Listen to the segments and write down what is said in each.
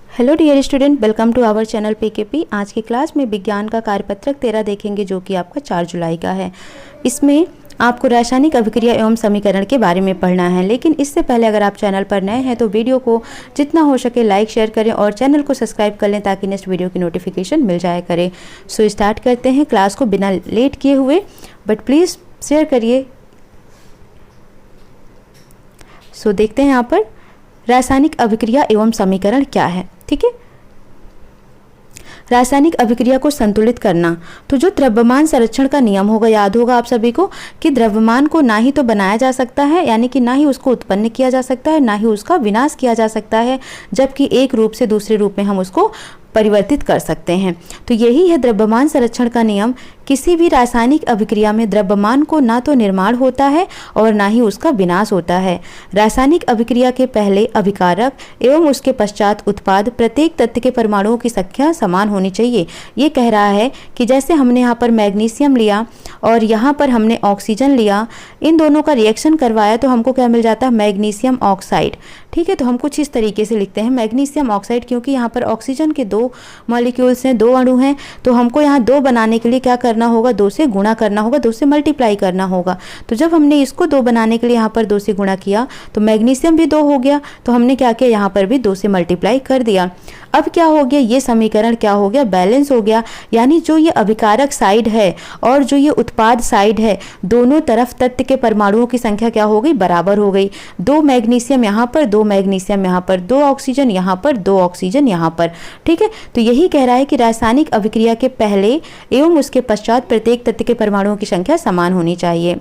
Hello dear student, welcome to our channel PKP. आज की class में विज्ञान का कार्यपत्रक 13 देखेंगे, जो कि आपका 4 जुलाई का है। इसमें आपको रासायनिक अभिक्रिया एवं समीकरण के बारे में पढ़ना है। लेकिन इससे पहले अगर आप चैनल पर नए हैं तो वीडियो को जितना हो सके लाइक शेयर करें और चैनल को सब्सक्राइब कर लें ताकि नेक्स्ट वीडियो की नोटिफिकेशन मिल जाया करे। सो स्टार्ट करते हैं क्लास को बिना लेट किए हुए, बट प्लीज़ शेयर करिए। सो देखते हैं यहाँ पर रासायनिक अभिक्रिया एवं समीकरण क्या है। ठीक है, रासायनिक अभिक्रिया को संतुलित करना। तो जो द्रव्यमान संरक्षण का नियम होगा, याद होगा आप सभी को कि द्रव्यमान को ना ही तो बनाया जा सकता है, यानी कि ना ही उसको उत्पन्न किया जा सकता है, ना ही उसका विनाश किया जा सकता है, जबकि एक रूप से दूसरे रूप में हम उसको परिवर्तित कर सकते हैं। तो यही है द्रव्यमान संरक्षण का नियम। किसी भी रासायनिक अभिक्रिया में द्रव्यमान को ना तो निर्माण होता है और ना ही उसका विनाश होता है। रासायनिक अभिक्रिया के पहले अभिकारक एवं उसके पश्चात उत्पाद प्रत्येक तत्व के परमाणुओं की संख्या समान होनी चाहिए। ये कह रहा है कि जैसे हमने यहाँ पर मैग्नीशियम लिया और यहाँ पर हमने ऑक्सीजन लिया, इन दोनों का रिएक्शन करवाया तो हमको क्या मिल जाता है? Magnesium oxide. ठीक है, तो हम कुछ इस तरीके से लिखते हैं मैग्नीशियम ऑक्साइड, क्योंकि यहाँ पर ऑक्सीजन के 2 मॉलिक्यूल्स हैं, 2 अणु हैं, तो हमको यहाँ 2 बनाने के लिए क्या करना होगा? 2 से गुणा करना होगा, 2 से मल्टीप्लाई करना होगा। तो जब हमने इसको 2 बनाने के लिए यहाँ पर 2 से गुणा किया तो मैग्नीशियम भी 2 हो गया, तो हमने क्या किया? यहाँ पर भी 2 से मल्टीप्लाई कर दिया। अब क्या हो गया? ये समीकरण क्या हो गया? बैलेंस हो गया। यानी जो ये अभिकारक साइड है और जो ये उत्पाद साइड है, दोनों तरफ तत्व के परमाणुओं की संख्या क्या हो गई? बराबर हो गई। 2 मैग्नीशियम यहाँ पर, 2 मैग्नीशियम यहाँ पर, 2 ऑक्सीजन यहाँ पर, 2 ऑक्सीजन यहाँ पर। ठीक है, तो यही कह रहा है कि रासायनिक अभिक्रिया के पहले एवं उसके पश्चात प्रत्येक तत्व के परमाणुओं की संख्या समान होनी चाहिए।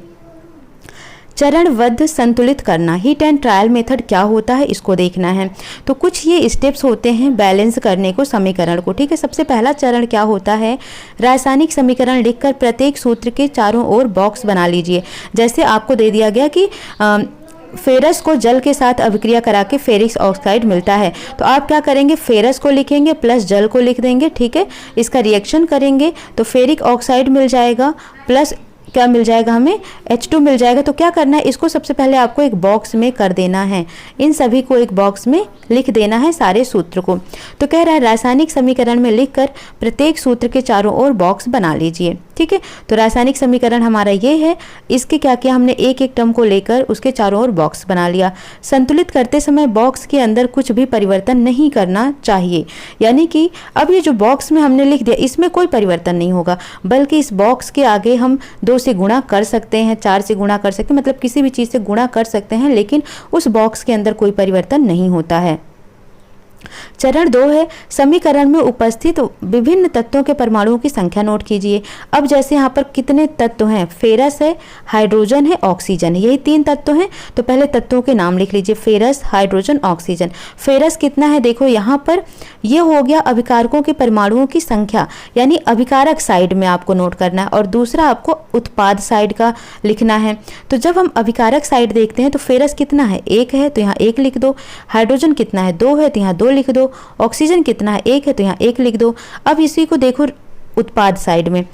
चरणबद्ध संतुलित करना, हीट एंड ट्रायल मेथड क्या होता है इसको देखना है। तो कुछ ये स्टेप्स होते हैं बैलेंस करने को, समीकरण को। ठीक है, सबसे पहला चरण क्या होता है? रासायनिक समीकरण लिखकर प्रत्येक सूत्र के चारों ओर बॉक्स बना लीजिए। जैसे आपको दे दिया गया कि फेरस को जल के साथ अभिक्रिया करा के फेरिक ऑक्साइड मिलता है, तो आप क्या करेंगे? फेरस को लिखेंगे प्लस जल को लिख देंगे। ठीक है, इसका रिएक्शन करेंगे तो फेरिक ऑक्साइड मिल जाएगा, प्लस क्या मिल जाएगा? हमें H2 मिल जाएगा। तो क्या करना है? इसको सबसे पहले आपको एक बॉक्स में कर देना है, इन सभी को एक बॉक्स में लिख देना है, सारे सूत्र को। तो कह रहा है रासायनिक समीकरण में लिखकर प्रत्येक सूत्र के चारों ओर बॉक्स बना लीजिए। ठीक है, तो रासायनिक समीकरण हमारा ये है। इसके क्या किया हमने? एक एक टर्म को लेकर उसके चारों ओर बॉक्स बना लिया। संतुलित करते समय बॉक्स के अंदर कुछ भी परिवर्तन नहीं करना चाहिए, यानी कि अब ये जो बॉक्स में हमने लिख दिया इसमें कोई परिवर्तन नहीं होगा, बल्कि इस बॉक्स के आगे हम 2 से गुणा कर सकते हैं, 4 से गुणा कर सकते हैं, मतलब किसी भी चीज़ से गुणा कर सकते हैं, लेकिन उस बॉक्स के अंदर कोई परिवर्तन नहीं होता है। चरण 2 है समीकरण में उपस्थित विभिन्न तत्वों के परमाणुओं की संख्या नोट कीजिए। अब जैसे यहाँ पर कितने तत्व हैं? फेरस है, हाइड्रोजन है, ऑक्सीजन है, यही 3 तत्व हैं। तो पहले तत्वों के नाम लिख लीजिए, फेरस, हाइड्रोजन, ऑक्सीजन। फेरस कितना है? देखो यहाँ पर ये हो गया अभिकारकों के परमाणुओं की संख्या, यानी अभिकारक साइड में आपको नोट करना है, और दूसरा आपको उत्पाद साइड का लिखना है। तो जब हम अभिकारक साइड देखते हैं तो फेरस कितना है? 1 है, तो यहाँ 1 लिख दो। हाइड्रोजन कितना है? 2 है, तो यहाँ 2 लिख दो। ऑक्सीजन कितना है? 1 है, तो यहाँ 1 लिख दो। अब इसी को देखो उत्पाद साइड में,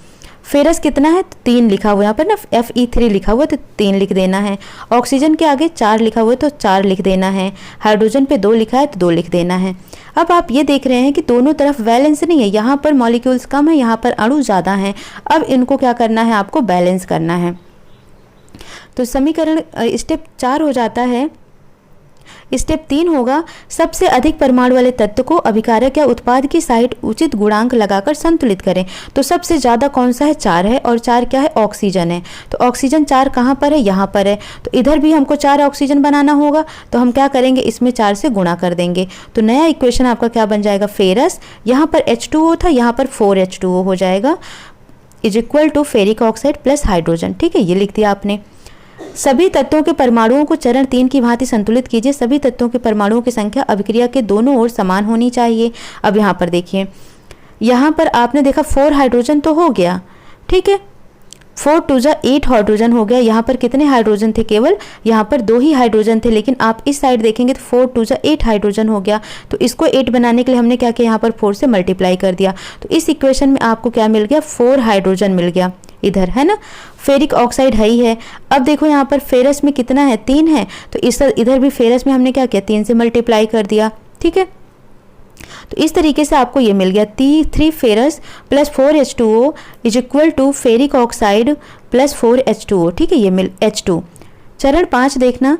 फेरस कितना है? 3 लिखा हुआ, यहाँ पर ना Fe3 लिखा हुआ, तो 3 लिख देना है। ऑक्सीजन के आगे 4 लिखा हुआ है तो 4 लिख देना है। हाइड्रोजन पे 2 लिखा है तो 2 लिख देना है। अब आप ये देख रहे हैं कि दोनों तरफ बैलेंस नहीं है, यहाँ पर मॉलिक्यूल्स कम है, यहाँ पर अणु ज़्यादा हैं। अब इनको क्या करना है? आपको बैलेंस करना है। तो समीकरण स्टेप 4 हो जाता है। स्टेप 3 होगा सबसे अधिक परमाणु वाले तत्व को अभिकारक या उत्पाद की साइड उचित गुणांक लगाकर संतुलित करें। तो सबसे ज़्यादा कौन सा है? 4 है, और 4 क्या है? ऑक्सीजन है। तो ऑक्सीजन 4 कहाँ पर है? यहाँ पर है। तो इधर भी हमको 4 ऑक्सीजन बनाना होगा, तो हम क्या करेंगे? इसमें 4 से गुणा कर देंगे। तो नया इक्वेशन आपका क्या बन जाएगा? फेरस, यहाँ पर H2O था, यहाँ पर 4H2O हो जाएगा, is equal to ferric oxide plus hydrogen. ठीक है, ये लिख दिया आपने। सभी तत्वों के परमाणुओं को चरण 3 की भांति संतुलित कीजिए। सभी तत्वों के परमाणुओं की संख्या अभिक्रिया के दोनों ओर समान होनी चाहिए। अब यहाँ पर देखिए, यहाँ पर आपने देखा 4 हाइड्रोजन तो हो गया। ठीक है, 4 2 जा 8 हाइड्रोजन हो गया। यहाँ पर कितने हाइड्रोजन थे? केवल यहाँ पर 2 ही हाइड्रोजन थे, लेकिन आप इस साइड देखेंगे तो 4 2 जा 8 हाइड्रोजन हो गया। तो इसको 8 बनाने के लिए हमने क्या किया? यहाँ पर 4 से मल्टीप्लाई कर दिया। तो इस इक्वेशन में आपको क्या मिल गया? 4 हाइड्रोजन मिल गया। इधर, है ना। फेरिक ऑक्साइड है ही है। अब देखो यहाँ पर फेरस में कितना है, 3 है, तो इस इधर भी फेरस में हमने क्या किया, 3 से मल्टीप्लाई कर दिया, ठीक है। तो इस तरीके से आपको ये मिल गया 3 ferrous plus 4H2O is equal to ferric oxide plus 4H2O, ठीक है, ये मिल H2। चरण 5 देखना,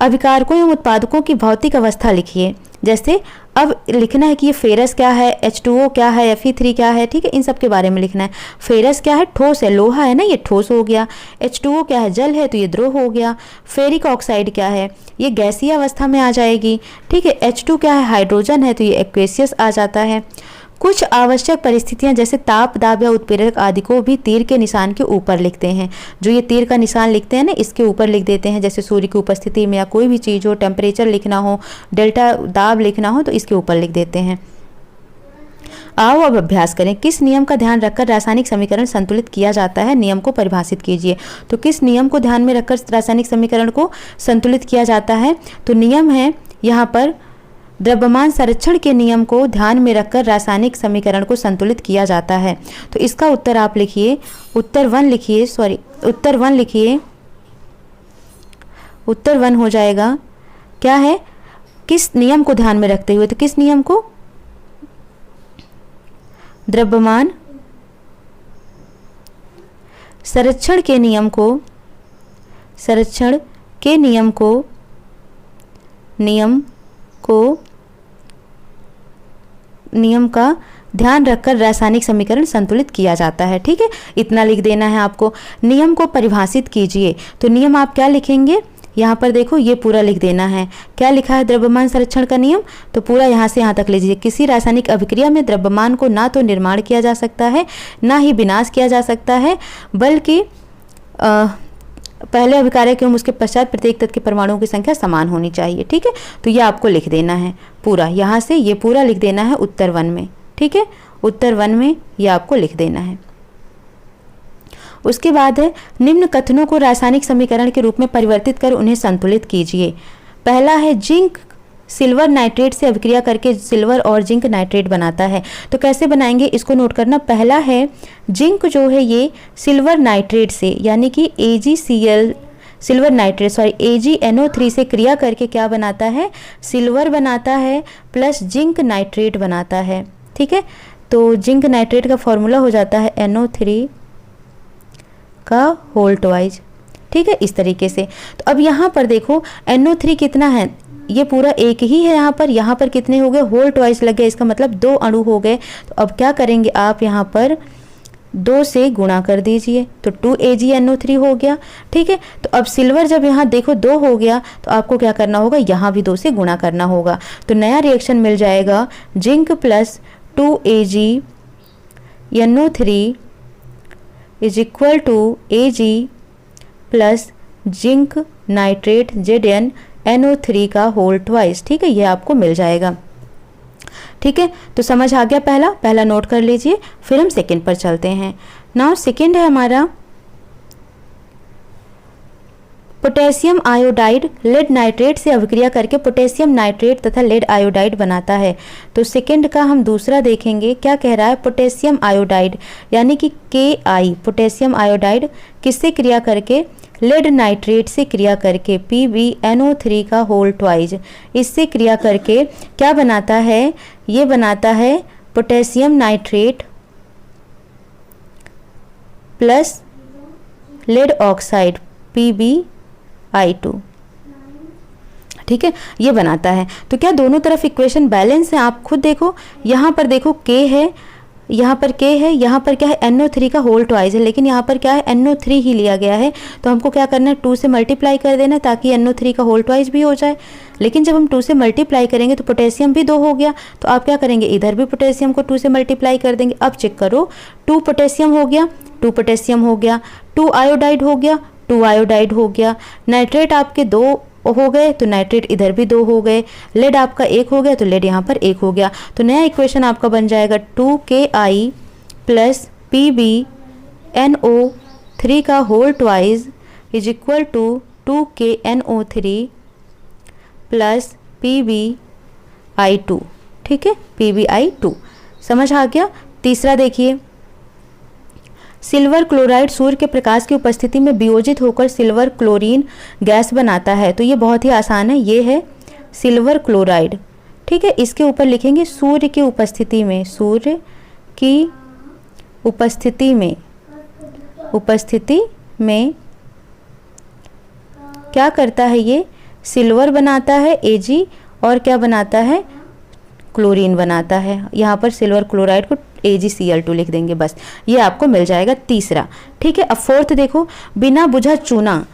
अभिकारकों एवं उत्पादकों की भौतिक अवस्था लिखिए। जैसे अब लिखना है कि ये फेरस क्या है, H2O क्या है, Fe3 क्या है, ठीक है, इन सब के बारे में लिखना है। फेरस क्या है, ठोस है, लोहा है ना, ये ठोस हो गया। H2O क्या है, जल है, तो ये द्रव हो गया। फेरिक ऑक्साइड क्या है, ये गैसीय अवस्था में आ जाएगी, ठीक है। H2 क्या है, हाइड्रोजन है, तो ये एक्वेसियस आ जाता है। कुछ आवश्यक परिस्थितियां जैसे ताप, दाब या उत्प्रेरक आदि को भी तीर के निशान के ऊपर लिखते हैं। जो ये तीर का निशान लिखते हैं ना, इसके ऊपर लिख देते हैं। जैसे सूर्य की उपस्थिति में या कोई भी चीज़ हो, टेम्परेचर लिखना हो, डेल्टा दाब लिखना हो, तो इसके ऊपर लिख देते हैं। आओ अब अभ्यास करें। किस नियम का ध्यान रखकर रासायनिक समीकरण संतुलित किया जाता है, नियम को परिभाषित कीजिए। तो किस नियम को ध्यान में रखकर रासायनिक समीकरण को संतुलित किया जाता है, तो नियम है यहाँ पर द्रव्यमान संरक्षण के नियम को ध्यान में रखकर रासायनिक समीकरण को संतुलित किया जाता है। तो इसका उत्तर आप लिखिए, उत्तर 1 लिखिए, उत्तर 1 हो जाएगा। क्या है, किस नियम को ध्यान में रखते हुए, तो किस नियम को, द्रव्यमान संरक्षण के नियम का ध्यान रखकर रासायनिक समीकरण संतुलित किया जाता है, ठीक है। इतना लिख देना है आपको। नियम को परिभाषित कीजिए, तो नियम आप क्या लिखेंगे, यहाँ पर देखो ये पूरा लिख देना है। क्या लिखा है, द्रव्यमान संरक्षण का नियम, तो पूरा यहाँ से यहाँ तक लीजिए। किसी रासायनिक अभिक्रिया में द्रव्यमान को ना तो निर्माण किया जा सकता है, ना ही विनाश किया जा सकता है, बल्कि पहले अभिकारक एवं उसके पश्चात प्रत्येक तत्व के परमाणुओं की संख्या समान होनी चाहिए, ठीक है। तो ये आपको लिख देना है पूरा, यहाँ से ये पूरा लिख देना है उत्तर 1 में, ठीक है। उत्तर 1 में ये आपको लिख देना है। उसके बाद है, निम्न कथनों को रासायनिक समीकरण के रूप में परिवर्तित कर उन्हें संतुलित कीजिए। पहला है, जिंक सिल्वर नाइट्रेट से अभिक्रिया करके सिल्वर और जिंक नाइट्रेट बनाता है। तो कैसे बनाएंगे, इसको नोट करना। पहला है, जिंक जो है ये सिल्वर नाइट्रेट से, यानी कि AgCl सिल्वर नाइट्रेट AgNO3 से क्रिया करके क्या बनाता है, सिल्वर बनाता है प्लस जिंक नाइट्रेट बनाता है, ठीक है। तो जिंक नाइट्रेट का फॉर्मूला हो जाता है NO3 का होल ट्वाइस, ठीक है, इस तरीके से। तो अब यहाँ पर देखो NO3 कितना है, ये पूरा एक ही है, यहाँ पर कितने हो गए, होल ट्वाइस लग गया, इसका मतलब 2 अणु हो गए। तो अब क्या करेंगे आप, यहाँ पर 2 से गुणा कर दीजिए, तो 2AgNO3 हो गया, ठीक है। तो अब सिल्वर जब यहाँ देखो 2 हो गया, तो आपको क्या करना होगा, यहाँ भी 2 से गुणा करना होगा। तो नया रिएक्शन मिल जाएगा, zinc plus 2AgNO3 is equal to Ag plus zinc nitrate ZnNO3 का होल ट्वाइस, ठीक है, ये आपको मिल जाएगा, ठीक है। तो समझ आ गया, पहला नोट कर लीजिए। फिर हम सेकंड पर चलते हैं। नाउ सेकंड है हमारा, पोटेशियम आयोडाइड लेड नाइट्रेट से अभिक्रिया करके पोटेशियम नाइट्रेट तथा लेड आयोडाइड बनाता है। तो सेकंड का हम दूसरा देखेंगे, क्या कह रहा है, पोटेशियम आयोडाइड यानी कि Ki, पोटेशियम आयोडाइड किससे क्रिया करके, लेड नाइट्रेट से क्रिया करके PbNO3 का होल ट्वाइस, इससे क्रिया करके क्या बनाता है, ये बनाता है potassium nitrate plus lead oxide PbI2, ठीक है, ये बनाता है। तो क्या दोनों तरफ इक्वेशन बैलेंस है, आप खुद देखो। यहाँ पर देखो K है, यहाँ पर K है, यहाँ पर क्या है, NO3 का होल ट्वाइस है, लेकिन यहाँ पर क्या है, NO3 ही लिया गया है। तो हमको क्या करना है, 2 से मल्टीप्लाई कर देना ताकि NO3 का होल ट्वाइस भी हो जाए। लेकिन जब हम 2 से मल्टीप्लाई करेंगे तो पोटेशियम भी 2 हो गया, तो आप क्या करेंगे, इधर भी पोटेशियम को 2 से मल्टीप्लाई कर देंगे। अब चेक करो, 2 पोटेशियम हो गया, 2 पोटेशियम हो गया, 2 आयोडाइड हो गया, 2 आयोडाइड हो गया, नाइट्रेट आपके 2 हो गए, तो नाइट्रेट इधर भी 2 हो गए, लेड आपका 1 हो गया, तो लेड यहाँ पर 1 हो गया। तो नया इक्वेशन आपका बन जाएगा 2Ki प्लस PbNO3 का whole twice is equal to 2KNO3 plus PbI2, ठीक है, PbI2। समझ आ गया। तीसरा देखिए, सिल्वर क्लोराइड सूर्य के प्रकाश की उपस्थिति में वियोजित होकर सिल्वर क्लोरीन गैस बनाता है। तो ये बहुत ही आसान है, ये है सिल्वर क्लोराइड। ठीक है, इसके ऊपर लिखेंगे सूर्य की उपस्थिति में, सूर्य की उपस्थिति में क्या करता है, ये सिल्वर बनाता है Ag, और क्या बनाता है, क्लोरीन बनाता है। यहाँ पर सिल्वर क्लोराइड को AgCl2 लिख देंगे, बस ये आपको मिल जाएगा तीसरा। ठीक है, अब फोर्थ देखो, बिना बुझा चूना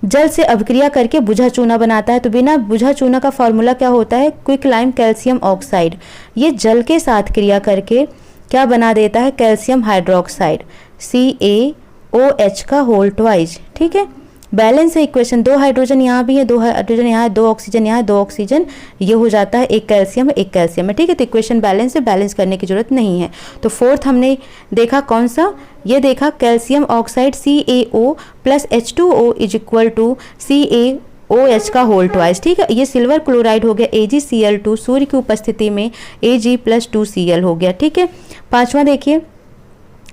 जल से अभिक्रिया करके बुझा चूना बनाता है। तो बिना बुझा चूना का फॉर्मूला क्या होता है, क्विकलाइम कैल्शियम ऑक्साइड। ये जल के साथ क्रिया करके क्या बना देता है, कैल्शियम हाइड्रोक्साइड, CaOH का होल ट्वाइस। ठीक है, बैलेंस है इक्वेशन, 2 हाइड्रोजन यहाँ भी है, 2 हाइड्रोजन यहाँ है, 2 ऑक्सीजन यहाँ है, 2 ऑक्सीजन, ये हो जाता है, एक कैल्शियम है, एक कैल्शियम है। ठीक है, तो इक्वेशन बैलेंस है, बैलेंस करने की जरूरत नहीं है। तो फोर्थ हमने देखा कौन सा, ये देखा calcium oxide CaO plus H2O is equal to CaOH का होल ट्वाइस। ठीक है, ये सिल्वर क्लोराइड हो गया AgCl2, सूर्य की उपस्थिति में Ag प्लस 2Cl हो गया। ठीक है, पांचवा देखिए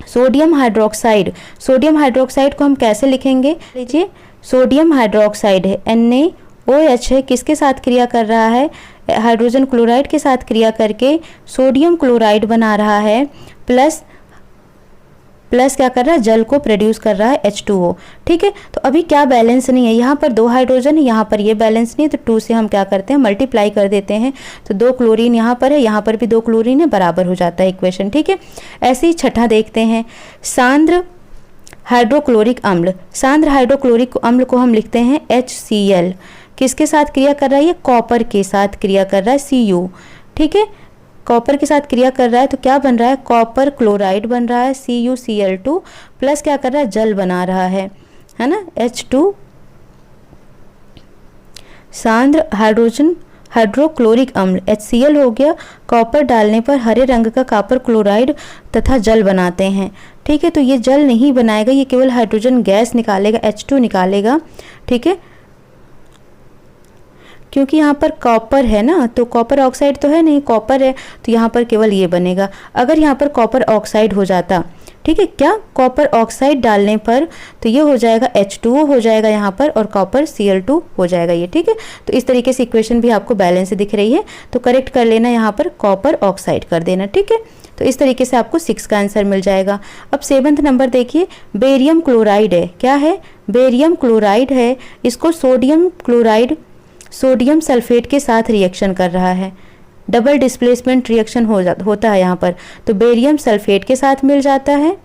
सोडियम हाइड्रोक्साइड। सोडियम हाइड्रोक्साइड को हम कैसे लिखेंगे, लीजिए सोडियम हाइड्रोक्साइड है NaOH है, किसके साथ क्रिया कर रहा है, हाइड्रोजन क्लोराइड के साथ क्रिया करके सोडियम क्लोराइड बना रहा है, प्लस क्या कर रहा है, जल को प्रोड्यूस कर रहा है H2O। ठीक है, तो अभी क्या बैलेंस नहीं है, यहाँ पर 2 हाइड्रोजन है, यहाँ पर ये बैलेंस नहीं है, तो 2 से हम क्या करते हैं, मल्टीप्लाई कर देते हैं। तो 2 क्लोरीन यहाँ पर है, यहाँ पर भी 2 क्लोरीन है, बराबर हो जाता है इक्वेशन। ठीक है, ऐसे ही छठा देखते हैं, सांद्र हाइड्रोक्लोरिक अम्ल। सांद्र हाइड्रोक्लोरिक अम्ल को हम लिखते हैं HCl। किसके साथ क्रिया कर रहा है, ये कॉपर के साथ क्रिया कर रहा है, Cu। ठीक है, कॉपर के साथ क्रिया कर रहा है, तो क्या बन रहा है, कॉपर क्लोराइड बन रहा है CuCl2, प्लस क्या कर रहा है, जल बना रहा है ना, H2। सांद्र हाइड्रोक्लोरिक अम्ल HCl हो गया, कॉपर डालने पर हरे रंग का कॉपर क्लोराइड तथा जल बनाते हैं। ठीक है, तो ये जल नहीं बनाएगा, ये केवल हाइड्रोजन गैस निकालेगा, H2 निकालेगा। ठीक है, क्योंकि यहाँ पर कॉपर है ना, तो कॉपर ऑक्साइड तो है नहीं, कॉपर है, तो यहाँ पर केवल ये बनेगा। अगर यहाँ पर कॉपर ऑक्साइड हो जाता, ठीक है, क्या कॉपर ऑक्साइड डालने पर, तो ये हो जाएगा H2O हो जाएगा यहाँ पर, और कॉपर Cl2 हो जाएगा ये। ठीक है, तो इस तरीके से इक्वेशन भी आपको बैलेंस दिख रही है, तो करेक्ट कर लेना, यहाँ पर कॉपर ऑक्साइड कर देना। ठीक है, तो इस तरीके से आपको 6 का आंसर मिल जाएगा। अब 7वां नंबर देखिए, बेरियम क्लोराइड है, क्या है, बेरियम क्लोराइड है, इसको सोडियम सल्फेट के साथ रिएक्शन कर रहा है, डबल डिस्प्लेसमेंट रिएक्शन होता है यहाँ पर, तो बेरियम सल्फेट के साथ मिल जाता है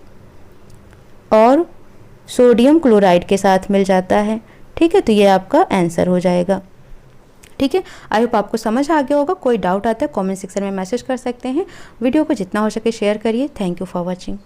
और सोडियम क्लोराइड के साथ मिल जाता है। ठीक है, तो ये आपका आंसर हो जाएगा। ठीक है, आई होप आपको समझ आ गया होगा। कोई डाउट आता है कमेंट सेक्शन में मैसेज कर सकते हैं। वीडियो को जितना हो सके शेयर करिए। Thank you for watching.